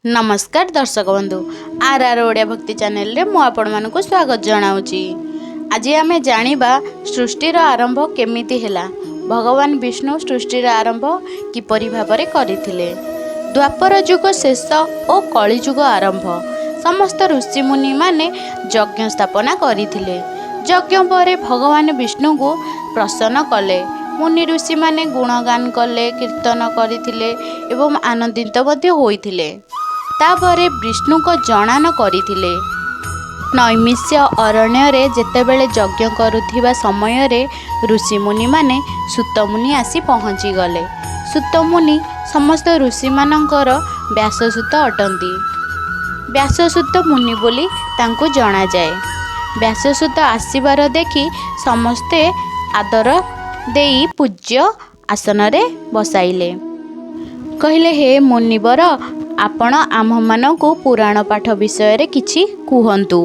नमस्कार दर्शक बंधु आर आर ओडिया भक्ति चैनल रे मु आपण मानकु स्वागत जनाउची। आज आमे जानिबा सृष्टिर आरंभ केमिति हेला। भगवान विष्णु सृष्टिर आरंभ किपरि भाबरे करिथिले। द्वापर युग शेष और कली युग आरंभ। समस्त ऋषि मुनि माने यज्ञ स्थापना करिथिले। यज्ञ परे भगवान विष्णु को प्रसन्न कले। मुनि ऋषि माने गुणगान कले, कीर्तन करिथिले एवं आनंदित मध्य होइथिले। तापरे विष्णु को जनान करिथिले। नैमिष्य अरण्य रे जेतेबेले यज्ञ करुथिबा समय रे ऋषि मुनि माने सूत मुनि आसी पहुँची गले। सूत मुनि समस्त ऋषि मानकर व्याससूत अटंती। व्याससूत मुनि बोली तांको जणा जाए। व्याससूत आसीबार देखि समस्ते आदर देई पूज्य आसन रे बसाइले। कहले, हे मुनिवर, आपण आममानंकु पुराण पाठ विषय रे किछि कुहंतु।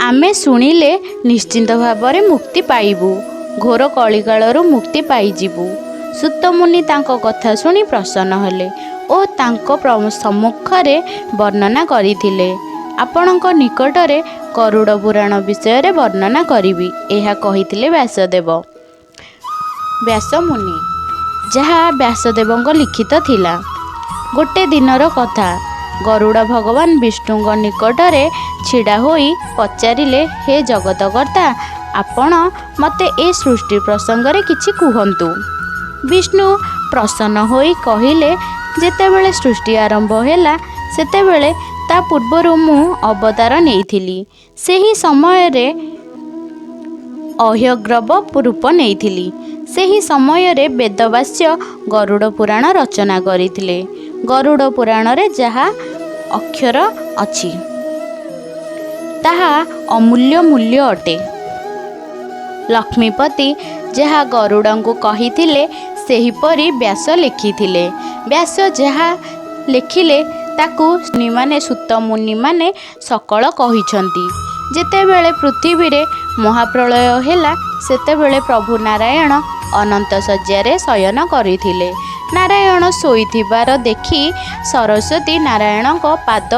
आमे सुनिले निश्चिंत भाବରେ मुक्ति पाइबु, घोर कलिकालरू मुक्ति पाइजिबु। सूत मुनि तांको कथा सुनी प्रसन्न हेले ओ तांको सम्मुखरे वर्णना करिथिले। आपणक निकटरे गरुड़ पुराण विषय रे वर्णना करिबि, एहा कहिथिले व्यासदेव। व्यास मुनि जहाँ व्यासदेवଙ୍କ लिखित थिला। गोटे दिनर कथा। गरुड़ भगवान विष्णु निकटरे छिड़ा होई पचारिले, हे जगतकर्ता, आपण मते ए सृष्टि प्रसंगरे किछि कुहंतु। विष्णु प्रसन्न होई कहिले, जेतेबेले सृष्टि आरंभ हेला सेतेबेले ता पूर्वरु मु अवतार नेइथिली। सेही समय रे अह्यग्रव रूप नेइथिली। सेही समय रे वेदवास्य गरुड़ पुराण रचना करिथिले। गरुड़ पुराण रे जहा अक्षर अछि ताहा अमूल्य मूल्य अटे। लक्ष्मीपति जहा गरुड़ंकु कहिथिले सेही परी व्यास लिखिथिले। व्यास जहा लिखिले ताकू माने सूत मुनि माने सकल कहिछंती। जेतेबेले पृथ्वी रे महाप्रलय हेला सेतेबेले प्रभु नारायण अनंत शय्यारे शयन करिथिले। नारायण शोइथिबार देखि सरस्वती नारायण को पाद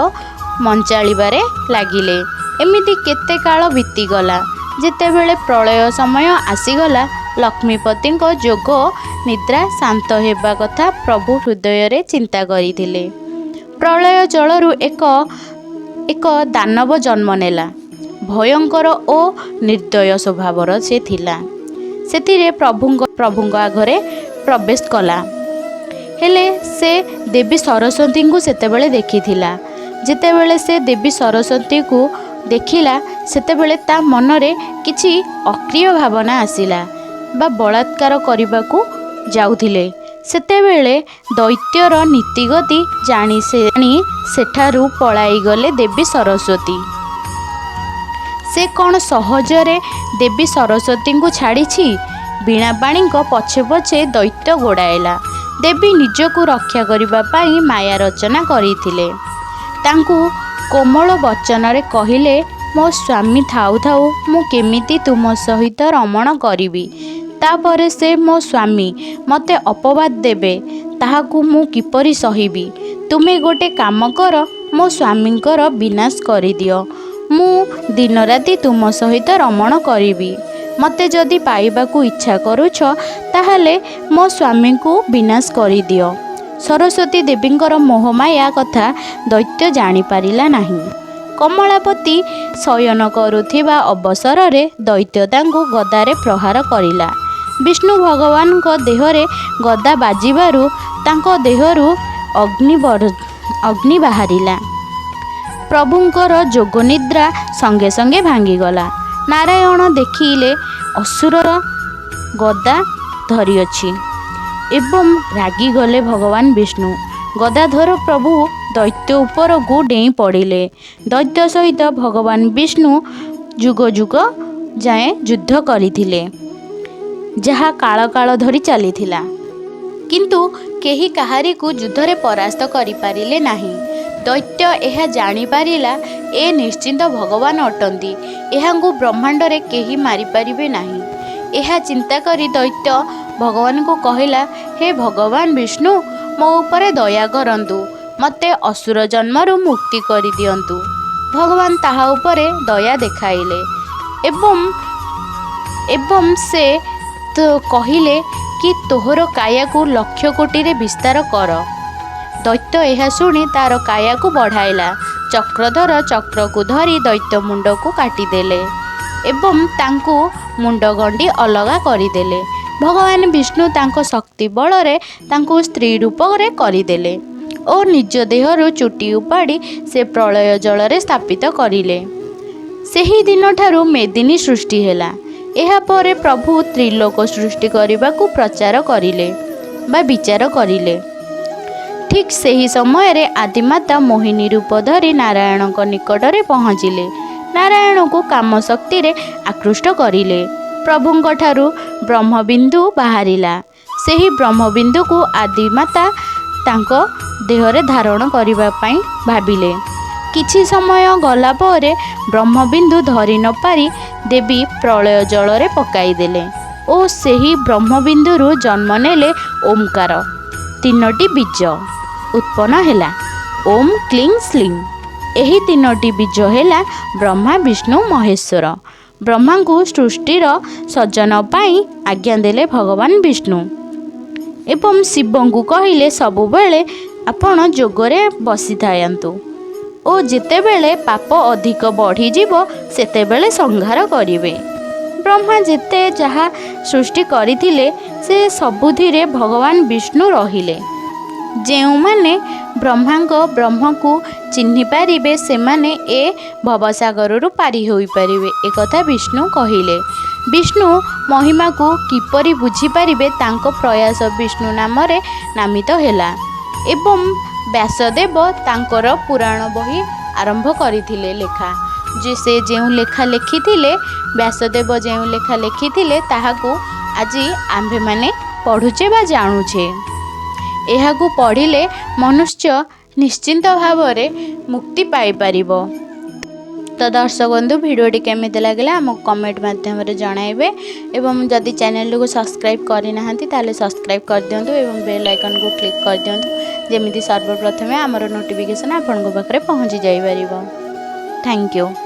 मंचालिबारे लागिले। एमिति केते काल बीतीगला। जेतेबेले प्रलय समय आसीगला, लक्ष्मीपति जोग निद्रा शांत हेबा कथा प्रभु हृदय रे चिंता करिथिले। प्रलय जलरू एक दानव जन्म नेला। भयंकर ओ निर्दय स्वभावर से थिला। सेतिरे प्रभुंग आघरे प्रवेश कला। हेले से देवी सरस्वती को सेतेबेले देखिथिला। जेतेबेले से देवी सरस्वती को देखिला सेतेबेले ता मनरे किछि अक्रिय भावना आसिला बा बलात्कार करबाकू जाउथिले। सेतेबेले दैत्यर नीतिगति जानी सेठारू पलाई गले देवी सरस्वती। से कौन सहजरे देवी सरस्वती को छाड़ी बीणा पाणी पछे पछे दैत्य गोड़ाइला। देवी निजको रक्षा करिबा पाई माया रचना करिथिले। तांकु कोमल वचन रे कहिले, मो स्वामी थाउ थाउ मु केमिति तुम सहित रमण करिबि। तापरे से मो स्वामी मते अपवाद देबे, ताहाकु मु किपरि सहिबि। तुमे गोटे काम कर, मो स्वामींकर विनाश करिदियो। मु दिन राति तुम सहित रमण करिबि। मते जदि पाइबाकू इच्छा करुछ ताहले मो स्वामी को विनाश करिदियो। सरस्वती देवींकर मोहमाया कथा दैत्य जानी पारिला नाही। कमलापति शयन करुथिबा अवसर रे दैत्य तांको गदारे प्रहार करिला। विष्णु भगवान को देहरे गदा बाजिबारु तांको देहरु अग्नि बाहरिला। प्रभुंकर जोग निद्रा संगे संगे भांगीगला। नारायण देखिले असुरर गदा धरिअछि एवं रागी गले भगवान विष्णु। गदाधर प्रभु दैत्य उपर को डेई पड़िले। दैत्य सहित भगवान विष्णु जुग जुग जाए युद्ध करिथिले, जहा काल काल धरी चलीथिला। किंतु केही काहारी को युद्धरे परास्त करि पारिले नाही। दैत्य यह जानी पारिला ए निश्चिंत भगवान अटंती। एहांगु ब्रह्मांड रे केही मारि पारिबे नाही। एहा चिंता करी दैत्य भगवान को कहिला, हे भगवान विष्णु, मो उपरे दया करंतु। ମୋତେ ଅସୁର ଜନ୍ମରୁ ମୁକ୍ତି କରିଦିଅନ୍ତୁ। ଭଗବାନ ତାହା ଉପରେ ଦୟା ଦେଖାଇଲେ ଏବଂ ସେ କହିଲେ କି ତୋହର କାୟାକୁ ଲକ୍ଷ କୋଟିରେ ବିସ୍ତାର କର। ଦୈତ୍ୟ ଏହା ଶୁଣି ତାର କାୟାକୁ ବଢ଼ାଇଲା। ଚକ୍ରଧର ଚକ୍ରକୁ ଧରି ଦୈତ୍ୟ ମୁଣ୍ଡକୁ କାଟିଦେଲେ ଏବଂ ତାଙ୍କୁ ମୁଣ୍ଡ ଗଣ୍ଡି ଅଲଗା କରିଦେଲେ। ଭଗବାନ ବିଷ୍ଣୁ ତାଙ୍କ ଶକ୍ତି ବଳରେ ତାଙ୍କୁ ସ୍ତ୍ରୀ ରୂପରେ କରିଦେଲେ ଓ ନିଜ ଦେହରୁ ଚୁଟି ଉପାଡ଼ି ସେ ପ୍ରଳୟ ଜଳରେ ସ୍ଥାପିତ କରିଲେ। ସେହି ଦିନଠାରୁ ମେଦିନୀ ସୃଷ୍ଟି ହେଲା। ଏହାପରେ ପ୍ରଭୁ ତ୍ରିଲୋକ ସୃଷ୍ଟି କରିବାକୁ ପ୍ରଚାର କରିଲେ ବା ବିଚାର କରିଲେ। ଠିକ୍ ସେହି ସମୟରେ ଆଦିମାତା ମୋହିନୀ ରୂପ ଧରି ନାରାୟଣଙ୍କ ନିକଟରେ ପହଞ୍ଚିଲେ। ନାରାୟଣଙ୍କୁ କାମ ଶକ୍ତିରେ ଆକୃଷ୍ଟ କରିଲେ। ପ୍ରଭୁଙ୍କ ଠାରୁ ବ୍ରହ୍ମବିନ୍ଦୁ ବାହାରିଲା। ସେହି ବ୍ରହ୍ମବିନ୍ଦୁକୁ ଆଦିମାତା ତାଙ୍କ ଦେହରେ ଧାରଣ କରିବା ପାଇଁ ଭାବିଲେ। କିଛି ସମୟ ଗଲା ପରେ ବ୍ରହ୍ମବିନ୍ଦୁ ଧରି ନ ପାରି ଦେବୀ ପ୍ରଳୟ ଜଳରେ ପକାଇଦେଲେ ଓ ସେହି ବ୍ରହ୍ମବିନ୍ଦୁରୁ ଜନ୍ମ ନେଲେ ଓମ୍କାର। 3ଟି ବୀଜ ଉତ୍ପନ୍ନ ହେଲା ଓମ୍ କ୍ଲିଂ ଶ୍ଲିଂ। ଏହି 3ଟି ବୀଜ ହେଲା ବ୍ରହ୍ମା ବିଷ୍ଣୁ ମହେଶ୍ୱର। ବ୍ରହ୍ମାଙ୍କୁ ସୃଷ୍ଟିର ସର୍ଜନ ପାଇଁ ଆଜ୍ଞା ଦେଲେ ଭଗବାନ ବିଷ୍ଣୁ ଏବଂ ଶିବଙ୍କୁ କହିଲେ ସବୁବେଳେ ଆପଣ ଯୋଗରେ ବସିଥାନ୍ତୁ ଓ ଯେତେବେଳେ ପାପ ଅଧିକ ବଢ଼ିଯିବ ସେତେବେଳେ ସଂହାର କରିବେ। ବ୍ରହ୍ମା ଯେତେ ଯାହା ସୃଷ୍ଟି କରିଥିଲେ ସେ ସବୁଥିରେ ଭଗବାନ ବିଷ୍ଣୁ ରହିଲେ। ଯେଉଁମାନେ ବ୍ରହ୍ମକୁ ଚିହ୍ନି ପାରିବେ ସେମାନେ ଏ ଭବସାଗରରୁ ପାରି ହୋଇପାରିବେ, ଏକଥା ବିଷ୍ଣୁ କହିଲେ। ବିଷ୍ଣୁ ମହିମାକୁ କିପରି ବୁଝିପାରିବେ ତାଙ୍କ ପ୍ରୟାସ ବିଷ୍ଣୁ ନାମରେ ନାମିତ ହେଲା ଏବଂ ବ୍ୟାସଦେବ ତାଙ୍କର ପୁରାଣ ବହି ଆରମ୍ଭ କରିଥିଲେ ଲେଖା। ସେ ଯେଉଁ ଲେଖା ଲେଖିଥିଲେ ବ୍ୟାସଦେବ ଯେଉଁ ଲେଖା ଲେଖିଥିଲେ ତାହାକୁ ଆଜି ଆମ୍ଭେମାନେ ପଢ଼ୁଛେ ବା ଜାଣୁଛେ। ଏହାକୁ ପଢ଼ିଲେ ମନୁଷ୍ୟ ନିଶ୍ଚିନ୍ତ ଭାବରେ ମୁକ୍ତି ପାଇପାରିବ। ତ ଦର୍ଶକ ବନ୍ଧୁ ଭିଡ଼ିଓଟି କେମିତି ଲାଗିଲା ଆମକୁ କମେଣ୍ଟ ମାଧ୍ୟମରେ ଜଣାଇବେ ଏବଂ ଯଦି ଚ୍ୟାନେଲକୁ ସବସ୍କ୍ରାଇବ୍ କରିନାହାନ୍ତି ତାହେଲେ ସବସ୍କ୍ରାଇବ୍ କରିଦିଅନ୍ତୁ ଏବଂ ବେଲ୍ ଆଇକନ୍କୁ କ୍ଲିକ୍ କରିଦିଅନ୍ତୁ, ଯେମିତି ସର୍ବପ୍ରଥମେ ଆମର ନୋଟିଫିକେସନ୍ ଆପଣଙ୍କ ପାଖରେ ପହଞ୍ଚି ଯାଇପାରିବ। Thank you.